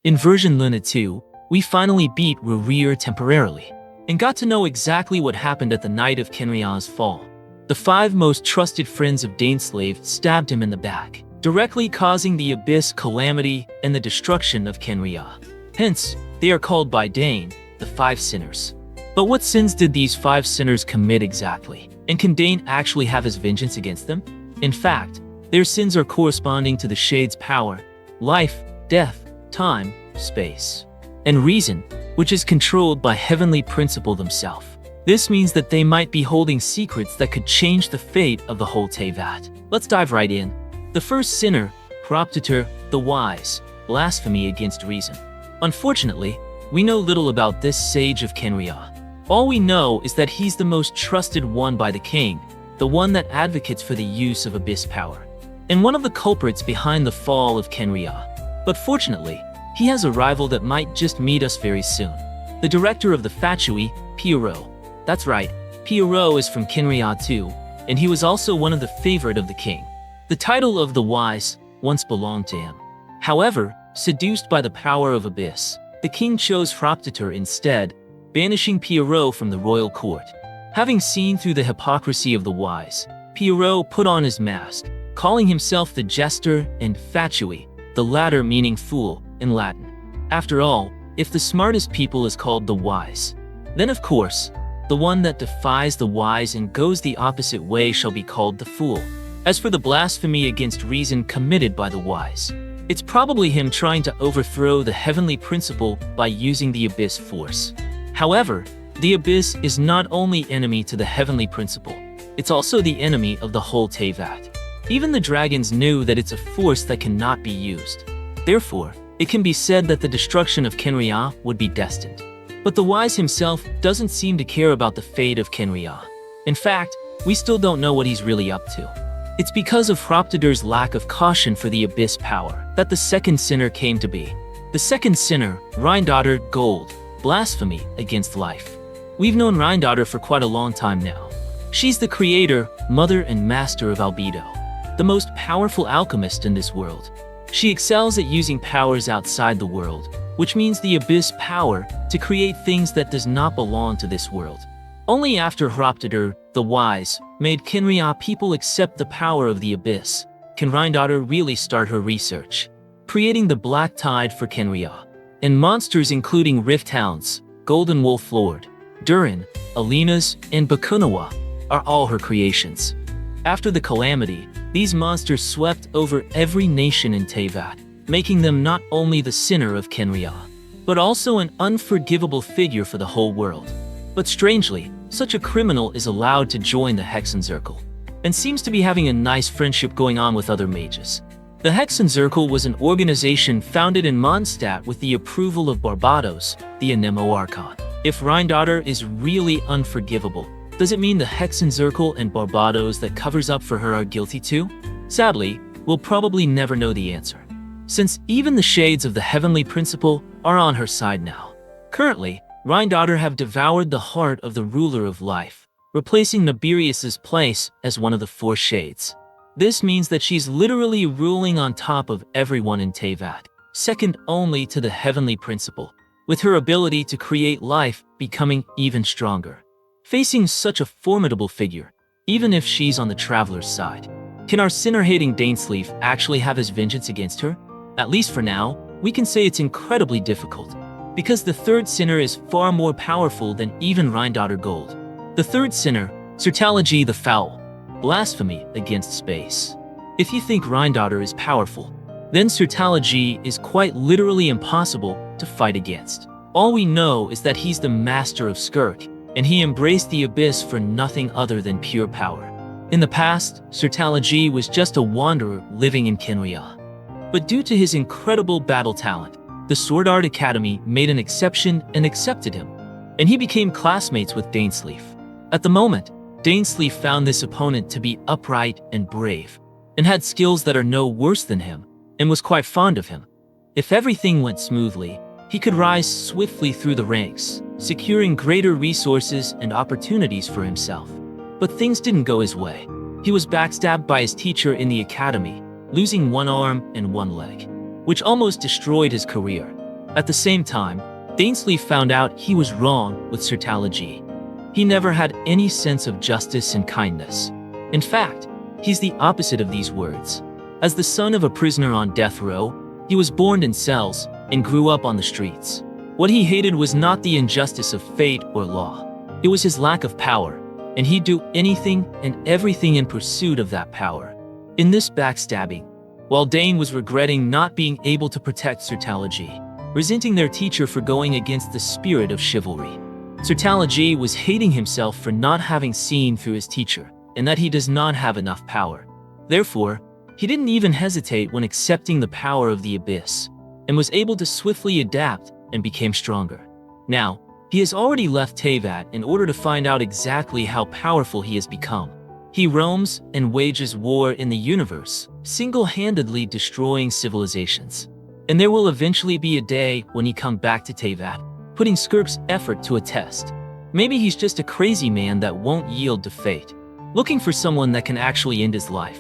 In version Luna 2, we finally beat Rerir temporarily, and got to know exactly what happened at the night of Khaenri'ah's fall. The 5 most trusted friends of Dainsleif stabbed him in the back, directly causing the abyss calamity and the destruction of Khaenri'ah. Hence, they are called by Dain, the 5 sinners. But what sins did these 5 sinners commit exactly? And can Dain actually have his vengeance against them? In fact, their sins are corresponding to the Shade's power, life, death, time, space, and reason, which is controlled by Heavenly Principle themselves. This means that they might be holding secrets that could change the fate of the whole Teyvat. Let's dive right in. The first sinner, Hroptatyr, the Wise, blasphemy against reason. Unfortunately, we know little about this sage of Khaenri'ah. All we know is that he's the most trusted one by the king, the one that advocates for the use of abyss power, and one of the culprits behind the fall of Khaenri'ah. But fortunately, he has a rival that might just meet us very soon. The director of the Fatui, Pierrot. That's right, Pierrot is from Khaenri'ah too, and he was also one of the favorite of the king. The title of the Wise once belonged to him. However, seduced by the power of abyss, the king chose Hroptatyr instead, banishing Pierrot from the royal court. Having seen through the hypocrisy of the Wise, Pierrot put on his mask, calling himself the Jester and Fatui, the latter meaning fool in Latin. After all, if the smartest people is called the Wise, then of course, the one that defies the wise and goes the opposite way shall be called the fool. As for the blasphemy against reason committed by the Wise, it's probably him trying to overthrow the heavenly principle by using the abyss force. However, the abyss is not only enemy to the heavenly principle, it's also the enemy of the whole Teyvat. Even the dragons knew that it's a force that cannot be used. Therefore, it can be said that the destruction of Khaenri'ah would be destined. But the Wise himself doesn't seem to care about the fate of Khaenri'ah. In fact, we still don't know what he's really up to. It's because of Hroptatyr's lack of caution for the abyss power that the second sinner came to be. The second sinner, Rhinedottir, gold, blasphemy against life. We've known Rhinedottir for quite a long time now. She's the creator, mother, and master of albedo, the most powerful alchemist in this world. She excels at using powers outside the world, which means the abyss power to create things that does not belong to this world. Only after Hroptatyr, the Wise, made Khaenri'ah people accept the power of the abyss, can Rhinedottir really start her research, creating the Black Tide for Khaenri'ah, and monsters including Rift Hounds, Golden Wolf Lord, Durin, Alinas, and Bakunawa are all her creations. After the calamity, these monsters swept over every nation in Teyvat, making them not only the sinner of Khaenri'ah, but also an unforgivable figure for the whole world. But strangely, such a criminal is allowed to join the Hexenzirkel, and seems to be having a nice friendship going on with other mages. The Hexenzirkel was an organization founded in Mondstadt with the approval of Barbados, the Anemo Archon. If Rhinedottir is really unforgivable, does it mean the Hexenzirkel and Barbados that covers up for her are guilty too? Sadly, we'll probably never know the answer, since even the shades of the heavenly principle are on her side now. Currently, Rhinedottir have devoured the heart of the ruler of life, replacing Naberius's place as one of the 4 shades. This means that she's literally ruling on top of everyone in Teyvat, second only to the heavenly principle, with her ability to create life becoming even stronger. Facing such a formidable figure, even if she's on the traveler's side, can our sinner-hating Dainsleif actually have his vengeance against her? At least for now, we can say it's incredibly difficult, because the third sinner is far more powerful than even Rhinedottir Gold. The third sinner, Surtalogi the Foul, blasphemy against space. If you think Rhinedottir is powerful, then Surtalogi is quite literally impossible to fight against. All we know is that he's the master of Skirk, and he embraced the abyss for nothing other than pure power. In the past, Surtalogi was just a wanderer living in Khaenri'ah. But due to his incredible battle talent, the Sword Art Academy made an exception and accepted him, and he became classmates with Dainsleif. At the moment, Dainsleif found this opponent to be upright and brave, and had skills that are no worse than him, and was quite fond of him. If everything went smoothly, he could rise swiftly through the ranks, securing greater resources and opportunities for himself. But things didn't go his way. He was backstabbed by his teacher in the academy, losing one arm and one leg, which almost destroyed his career. At the same time, Dainsleif found out he was wrong with Surtalogi. He never had any sense of justice and kindness. In fact, he's the opposite of these words. As the son of a prisoner on death row, he was born in cells and grew up on the streets. What he hated was not the injustice of fate or law. It was his lack of power, and he'd do anything and everything in pursuit of that power. In this backstabbing, while Dain was regretting not being able to protect Surtalogi, resenting their teacher for going against the spirit of chivalry, Surtalogi was hating himself for not having seen through his teacher, and that he does not have enough power. Therefore, he didn't even hesitate when accepting the power of the Abyss, and was able to swiftly adapt and became stronger. Now, he has already left Teyvat in order to find out exactly how powerful he has become. He roams and wages war in the universe, single-handedly destroying civilizations. And there will eventually be a day when he comes back to Teyvat, putting Skirp's effort to a test. Maybe he's just a crazy man that won't yield to fate, looking for someone that can actually end his life.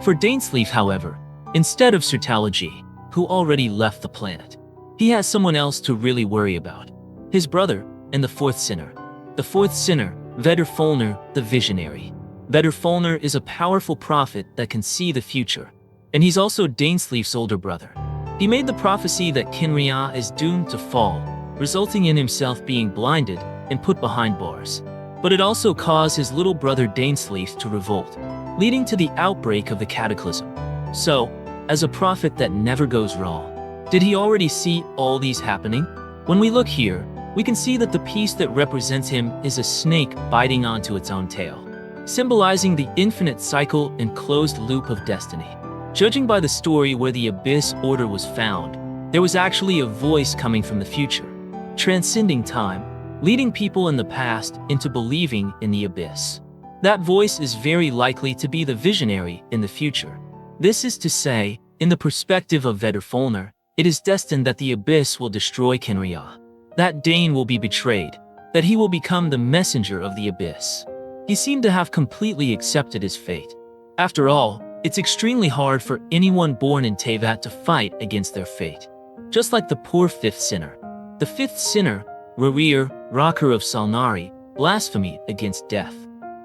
For Dainsleif, however, instead of Surtalogi, who already left the planet, he has someone else to really worry about. His brother and the fourth sinner. The fourth sinner, Vedrfolnir, the visionary. Vedrfolnir is a powerful prophet that can see the future, and he's also Dainsleif's older brother. He made the prophecy that Khaenri'ah is doomed to fall, resulting in himself being blinded and put behind bars. But it also caused his little brother Dainsleif to revolt, leading to the outbreak of the cataclysm. So, as a prophet that never goes wrong, did he already see all these happening? When we look here, we can see that the piece that represents him is a snake biting onto its own tail, symbolizing the infinite cycle and closed loop of destiny. Judging by the story where the Abyss Order was found, there was actually a voice coming from the future, transcending time, leading people in the past into believing in the Abyss. That voice is very likely to be the visionary in the future. This is to say, in the perspective of Vedrfolnir, it is destined that the Abyss will destroy Khaenri'ah, that Dain will be betrayed, that he will become the messenger of the Abyss. He seemed to have completely accepted his fate. After all, it's extremely hard for anyone born in Teyvat to fight against their fate. Just like the poor fifth sinner. The fifth sinner, Rerir, rocker of Solnari, blasphemy against death.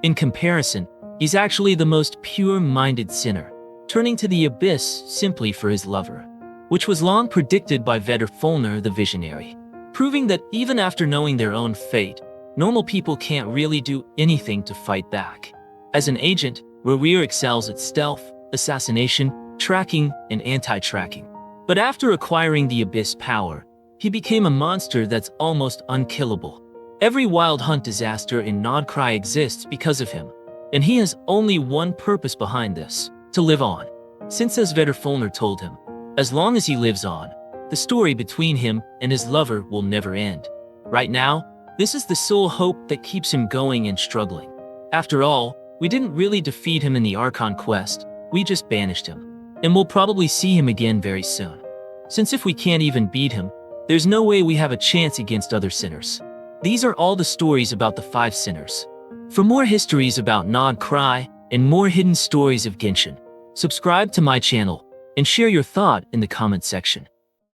In comparison, he's actually the most pure-minded sinner, turning to the Abyss simply for his lover, which was long predicted by Vedrfolnir the visionary, proving that even after knowing their own fate, normal people can't really do anything to fight back. As an agent, Rerir excels at stealth, assassination, tracking, and anti-tracking. But after acquiring the Abyss power, he became a monster that's almost unkillable. Every wild hunt disaster in Nodcry exists because of him, and he has only one purpose behind this: to live on. Since, as Vedrfolnir told him, as long as he lives on, the story between him and his lover will never end. Right now, this is the sole hope that keeps him going and struggling. After all, we didn't really defeat him in the Archon quest, we just banished him. And we'll probably see him again very soon. Since if we can't even beat him, there's no way we have a chance against other sinners. These are all the stories about the 5 sinners. For more histories about Nodcry and more hidden stories of Genshin, subscribe to my channel and share your thought in the comment section.